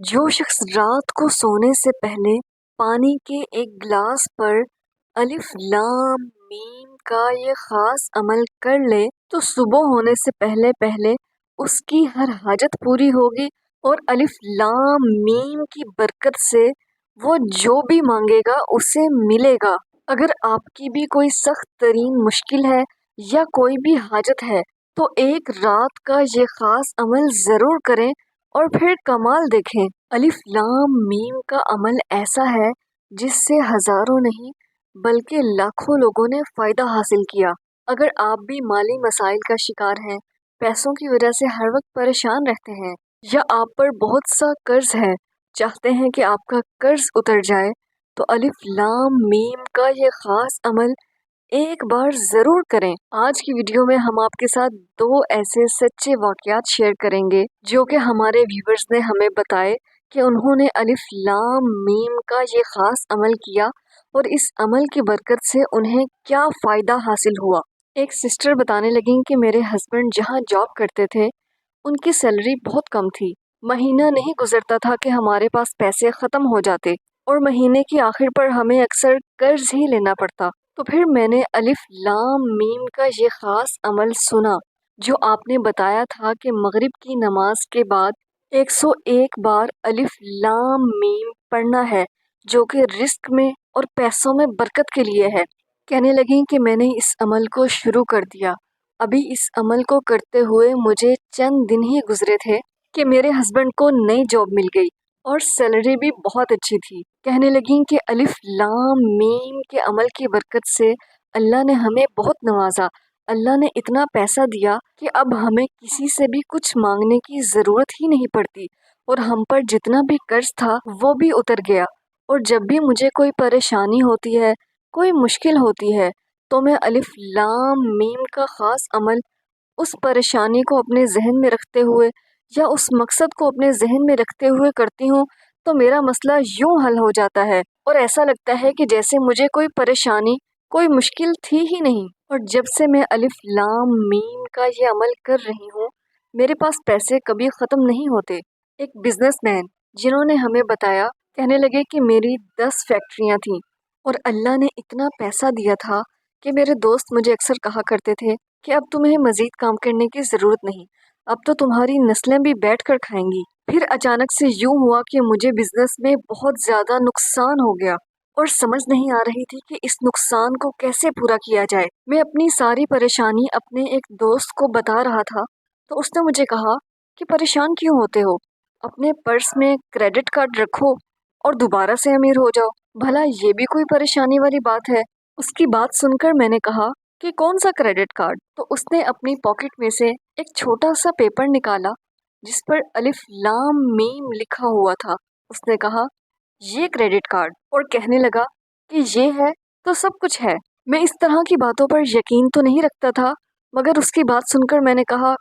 जो शख्स रात को सोने से पहले पानी के एक गिलास पर अलिफ लाम मीम का ये खास अमल कर ले तो सुबह होने से पहले पहले उसकी हर हाजत पूरी होगी और अलिफ लाम मीम की बरकत से वो जो भी मांगेगा उसे मिलेगा। अगर आपकी भी कोई सख्त तरीन मुश्किल है या कोई भी हाजत है तो एक रात का ये खास अमल ज़रूर करें और फिर कमाल देखें। अलिफ लाम मीम का अमल ऐसा है जिससे हजारों नहीं बल्कि लाखों लोगों ने फ़ायदा हासिल किया। अगर आप भी माली मसाइल का शिकार हैं, पैसों की वजह से हर वक्त परेशान रहते हैं या आप पर बहुत सा कर्ज है, चाहते हैं कि आपका कर्ज उतर जाए, तो अलिफ लाम मीम का ये खास अमल एक बार ज़रूर करें। आज की वीडियो में हम आपके साथ दो ऐसे सच्चे वाक़यात शेयर करेंगे जो कि हमारे व्यूवर्स ने हमें बताए कि उन्होंने अलिफ लाम मीम का ये ख़ास अमल किया और इस अमल की बरकत से उन्हें क्या फ़ायदा हासिल हुआ। एक सिस्टर बताने लगीं कि मेरे हस्बैंड जहाँ जॉब करते थे उनकी सैलरी बहुत कम थी। महीना नहीं गुजरता था कि हमारे पास पैसे ख़त्म हो जाते और महीने की आखिर पर हमें अक्सर कर्ज ही लेना पड़ता। तो फिर मैंने अलिफ लाम मीम का ये ख़ास अमल सुना जो आपने बताया था कि मगरिब की नमाज के बाद 101 बार अलिफ लाम मीम पढ़ना है जो कि रिस्क में और पैसों में बरकत के लिए है। कहने लगी कि मैंने इस अमल को शुरू कर दिया। अभी इस अमल को करते हुए मुझे चंद दिन ही गुजरे थे कि मेरे हस्बैंड को नई जॉब मिल गई और सैलरी भी बहुत अच्छी थी। कहने लगी कि अलिफ लाम मीम के अमल की बरकत से अल्लाह ने हमें बहुत नवाजा। अल्लाह ने इतना पैसा दिया कि अब हमें किसी से भी कुछ मांगने की ज़रूरत ही नहीं पड़ती और हम पर जितना भी कर्ज था वो भी उतर गया। और जब भी मुझे कोई परेशानी होती है, कोई मुश्किल होती है, तो मैं अलिफ लाम मीम का ख़ास अमल उस परेशानी को अपने जहन में रखते हुए या उस मकसद को अपने जहन में रखते हुए करती हूँ तो मेरा मसला यूं हल हो जाता है और ऐसा लगता है कि जैसे मुझे कोई परेशानी, कोई मुश्किल थी ही नहीं। और जब से मैं अलिफ लाम मीम का ये अमल कर रही हूँ, मेरे पास पैसे कभी ख़त्म नहीं होते। एक बिजनेसमैन जिन्होंने हमें बताया, कहने लगे कि मेरी 10 फैक्ट्रियाँ थीं और अल्लाह ने इतना पैसा दिया था कि मेरे दोस्त मुझे अक्सर कहा करते थे कि अब तुम्हें मजीद काम करने की ज़रूरत नहीं, अब तो तुम्हारी नस्लें भी बैठ कर खाएंगी। फिर अचानक से यूं हुआ कि मुझे बिजनेस में बहुत ज़्यादा नुकसान हो गया और समझ नहीं आ रही थी कि इस नुकसान को कैसे पूरा किया जाए। मैं अपनी सारी परेशानी अपने एक दोस्त को बता रहा था तो उसने मुझे कहा कि परेशान क्यों होते हो, अपने पर्स में क्रेडिट कार्ड रखो और दोबारा से अमीर हो जाओ, भला ये भी कोई परेशानी वाली बात है। उसकी बात सुनकर मैंने कहा कि कौन सा क्रेडिट कार्ड। तो उसने अपनी पॉकेट में से एक छोटा सा पेपर निकाला जिस पर अलिफ लाम मीम लिखा हुआ था। उसने कहा ये क्रेडिट कार्ड, और कहने लगा कि ये है तो सब कुछ है। मैं इस तरह की बातों पर यकीन तो नहीं रखता था, मगर उसकी बात सुनकर मैंने कहा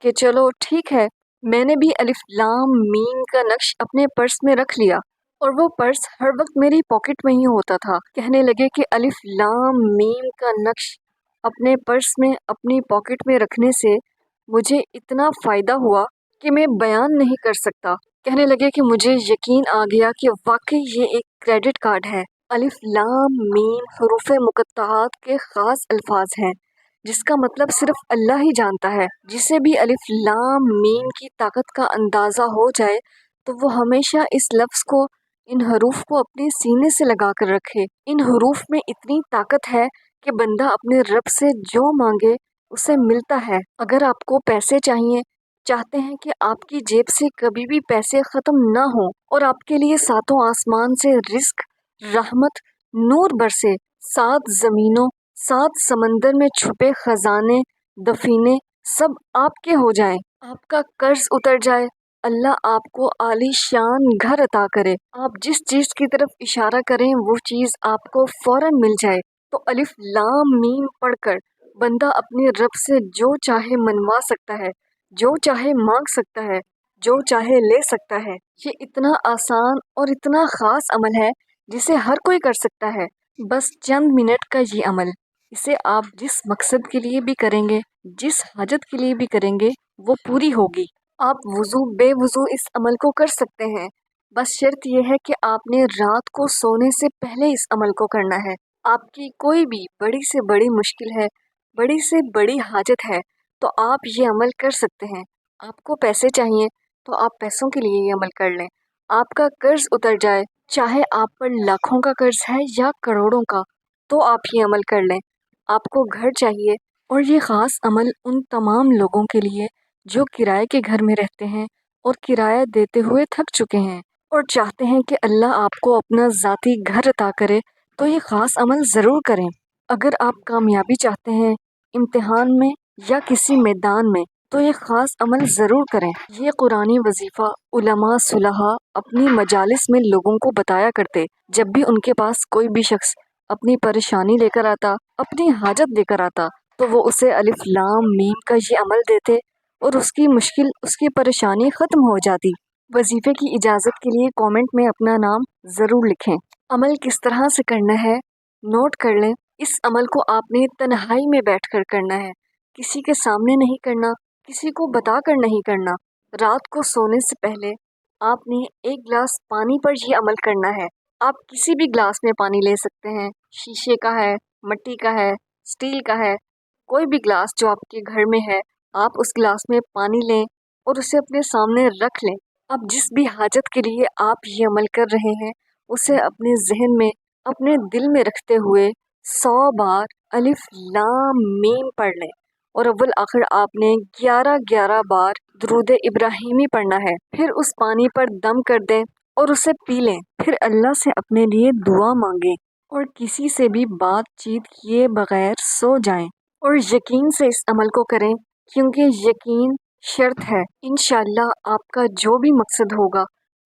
कि चलो ठीक है। मैंने भी अलिफ लाम मीम का नक्श अपने पर्स में रख लिया और वो पर्स हर वक्त मेरी पॉकेट में ही होता था। कहने लगे कि अलिफ लाम मीम का नक्श अपने पर्स में अपनी पॉकेट में रखने से मुझे इतना फ़ायदा हुआ कि मैं बयान नहीं कर सकता। कहने लगे कि मुझे यकीन आ गया कि वाकई ये एक क्रेडिट कार्ड है। अलिफ लाम मीम हरूफ मुकत्तआत के ख़ास अल्फाज हैं जिसका मतलब सिर्फ अल्लाह ही जानता है। जिसे भी अलिफ लाम मीम की ताकत का अंदाज़ा हो जाए तो वो हमेशा इस लफ्ज़ को, इन हरूफ को अपने सीने से लगा कर रखे। इन हरूफ में इतनी ताकत है कि बंदा अपने रब से जो मांगे उसे मिलता है। अगर आपको पैसे चाहिए, चाहते हैं कि आपकी जेब से कभी भी पैसे ख़त्म ना हो और आपके लिए सातों आसमान से रिस्क, रहमत, नूर बरसे, 7 ज़मीनों, 7 समंदर में छुपे खजाने, दफीने सब आपके हो जाएं, आपका कर्ज उतर जाए, अल्लाह आपको आलीशान घर अता करे, आप जिस चीज़ की तरफ इशारा करें वो चीज़ आपको फ़ौरन मिल जाए। तो अलिफ लाम मीम पढ़कर बंदा अपने रब से जो चाहे मनवा सकता है, जो चाहे मांग सकता है, जो चाहे ले सकता है। ये इतना आसान और इतना ख़ास अमल है जिसे हर कोई कर सकता है। बस चंद मिनट का ये अमल, इसे आप जिस मकसद के लिए भी करेंगे, जिस हाजत के लिए भी करेंगे, वो पूरी होगी। आप वुज़ू बेवुज़ू इस अमल को कर सकते हैं। بس شرط یہ ہے کہ آپ نے رات کو سونے سے پہلے اس عمل کو کرنا ہے۔ آپ کی کوئی بھی بڑی سے بڑی مشکل ہے، بڑی سے بڑی حاجت ہے، تو آپ یہ عمل کر سکتے ہیں۔ آپ کو پیسے چاہیے تو آپ پیسوں کے لیے یہ عمل کر لیں۔ آپ کا قرض اتر جائے، چاہے آپ پر لاکھوں کا قرض ہے یا کروڑوں کا، تو آپ یہ عمل کر لیں۔ آپ کو گھر چاہیے، اور یہ خاص عمل ان تمام لوگوں کے لیے جو کرائے کے گھر میں رہتے ہیں اور کرایہ دیتے ہوئے تھک چکے ہیں اور چاہتے ہیں کہ اللہ آپ کو اپنا ذاتی گھر عطا کرے، تو یہ خاص عمل ضرور کریں۔ اگر آپ کامیابی چاہتے ہیں امتحان میں یا کسی میدان میں، تو یہ خاص عمل ضرور کریں۔ یہ قرآنی وظیفہ علماء صلحاء اپنی مجالس میں لوگوں کو بتایا کرتے۔ جب بھی ان کے پاس کوئی بھی شخص اپنی پریشانی لے کر آتا، اپنی حاجت لے کر آتا، تو وہ اسے الف لام میم کا یہ عمل دیتے اور اس کی مشکل، اس کی پریشانی ختم ہو جاتی۔ وظیفے کی اجازت کے لیے کامنٹ میں اپنا نام ضرور لکھیں۔ عمل کس طرح سے کرنا ہے نوٹ کر لیں۔ اس عمل کو آپ نے تنہائی میں بیٹھ کر کرنا ہے، کسی کے سامنے نہیں کرنا، کسی کو بتا کر نہیں کرنا۔ رات کو سونے سے پہلے آپ نے ایک گلاس پانی پر یہ عمل کرنا ہے۔ آپ کسی بھی گلاس میں پانی لے سکتے ہیں، شیشے کا ہے، مٹی کا ہے، اسٹیل کا ہے، کوئی بھی گلاس جو آپ کے گھر میں ہے، آپ اس گلاس میں پانی لیں اور اسے اپنے سامنے رکھ لیں۔ اب جس بھی حاجت کے لیے آپ یہ عمل کر رہے ہیں، اسے اپنے ذہن میں، اپنے دل میں رکھتے ہوئے 100 بار الف لام میم پڑھ لیں، اور اول آخر آپ نے 11 بار درود ابراہیمی پڑھنا ہے۔ پھر اس پانی پر دم کر دیں اور اسے پی لیں۔ پھر اللہ سے اپنے لیے دعا مانگیں اور کسی سے بھی بات چیت کیے بغیر سو جائیں، اور یقین سے اس عمل کو کریں، کیونکہ یقین شرط ہے۔ انشاءاللہ آپ کا جو بھی مقصد ہوگا،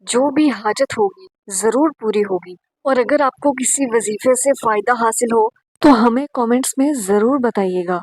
جو بھی حاجت ہوگی، ضرور پوری ہوگی۔ اور اگر آپ کو کسی وظیفے سے فائدہ حاصل ہو تو ہمیں کامنٹس میں ضرور بتائیے گا۔